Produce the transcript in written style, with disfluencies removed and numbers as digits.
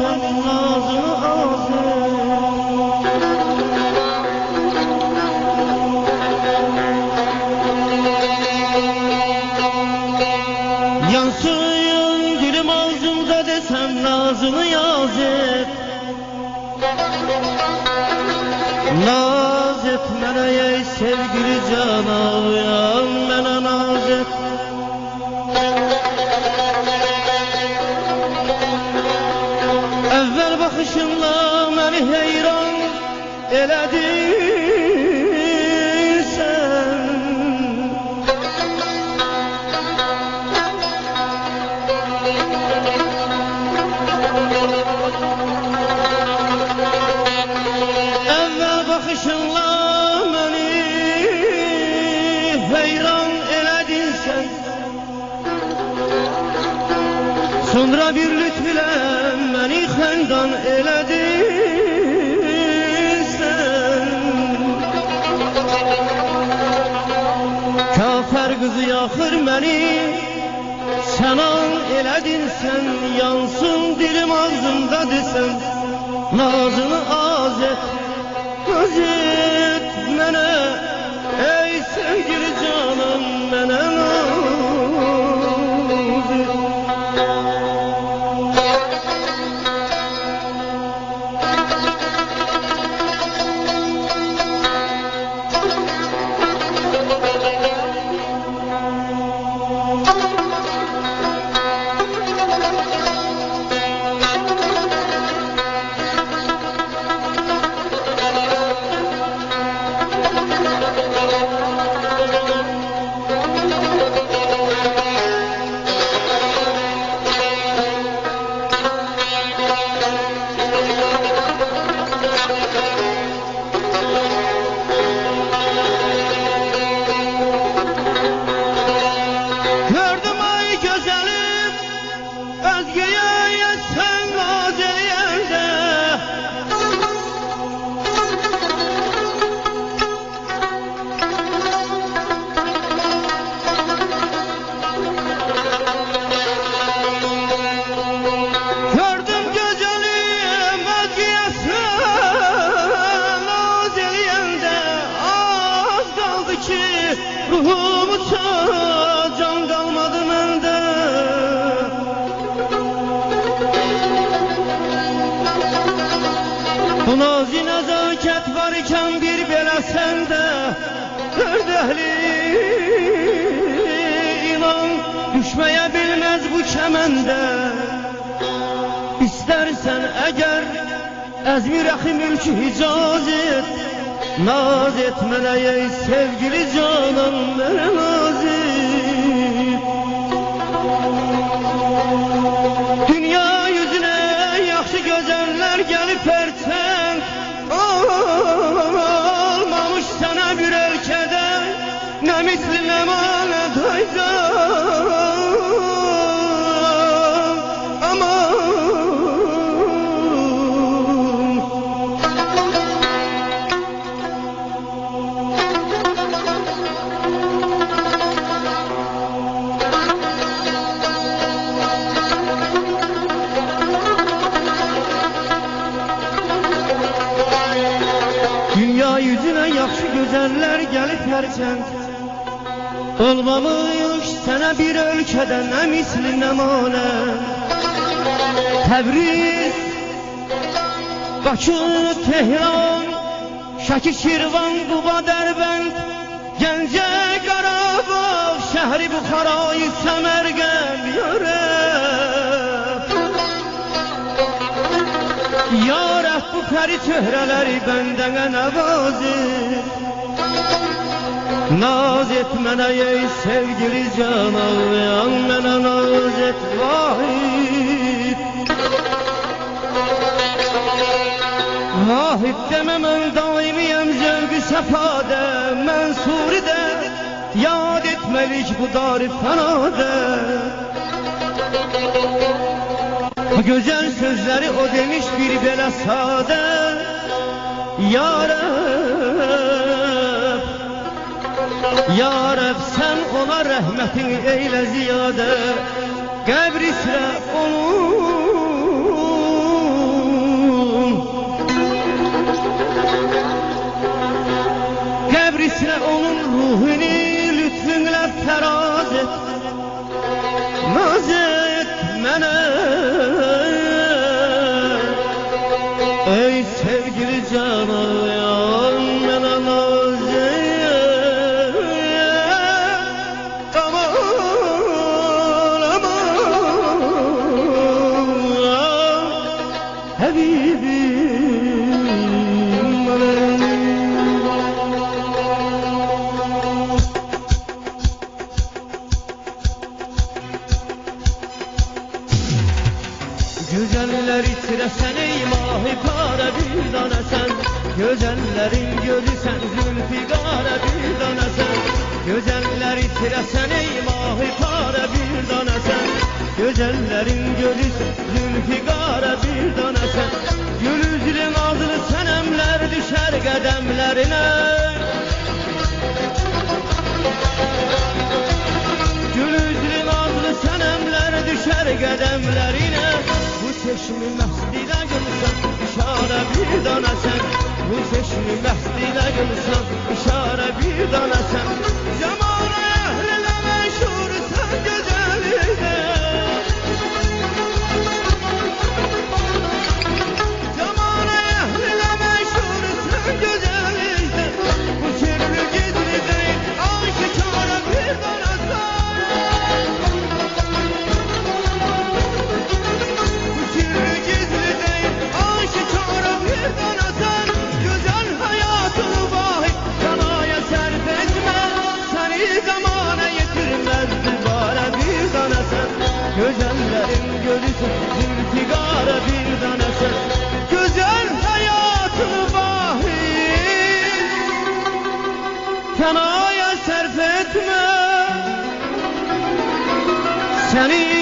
desem nazını ağzı. Yansın dilim ağzımda desem nazını yaz et. Naz et mənə ey sevgili canavyan, mənə naz et. Əvvəl baxışınla məni heyran elədin sən. Əvvəl baxışınla məni heyran elədin sən. Sonra bir lütf ilə məni xəndan elədin sən. Kafər qızı yaxır məni sən an elədin sən. Yansın dilim ağzımda desəm nazını az et. Naz et mənə ey sevgili canım, mənə naz et. Ruhumu can qalmadı məndə. Bu nazi nəzakət var ikən bir belə səndə. Dərdəhli inan düşməyə bilməz bu kəməndə. İstərsən əgər əzmi rəxi mülkü hicaz et. Naz et mənə ey sevgili canım, mənə naz et. Dünya yüzünə yaxşı gözəllər gəlib pərçəng olmamış sənə bir ölkədə. Nə misli nə mənə daycan. Dünya yüzünə yaxşı gözəllər gəlib hərçənd olmamış sənə bir ölkədə. Nə misli nə manə. Təbriz, Bakı, Tehran, Şəki, Şirvan, Quba, Dərbənd, Gəncə, Qarabağ, şəhri Buxarayı, Səmərqənd. Ya Rəbb bu pəri çöhrələri bəndənə nəvaz et. Naz et mənə ey sevgili canavyan, mənə naz et vahid. Vahid demə mən daimiyəm zövqü səfadə. Mənsuridə yad etməlik bu dar-ı fənadə. Bu gözəl sözləri o demiş bir belə sadə. Ya Rəbb, Ya Rəbb sən ona rəhmətin eylə ziyadə. Qəbr isrə onu Habibim Güzeller itiresen ey mahi kara bir dana sen Güzellerin gözü sen zülfigara bir dana sen Güzeller itiresen ey mahi kara bir dana sen Güzellerin gözü sen zülfigara bir dana sen Gül üzlü nazlı senemler düşer qədəmlərine Gül üzlü nazlı senemler düşer qədəmlərine Bu çeşmi məhst ilə gülsən, işarə bir dana sən Bu çeşmi məhst ilə gülsən, işarə bir dana sən Zamana əhlinə məşhur sən gözəlikdə Zamana əhlinə məşhur sən gözəlikdə Bu kirli gizli deyil, aşikara bir dana sən Güzellerin gölüsü zülfigara bir dana sen Güzel hayatını vahid Fenaya serf etme Seni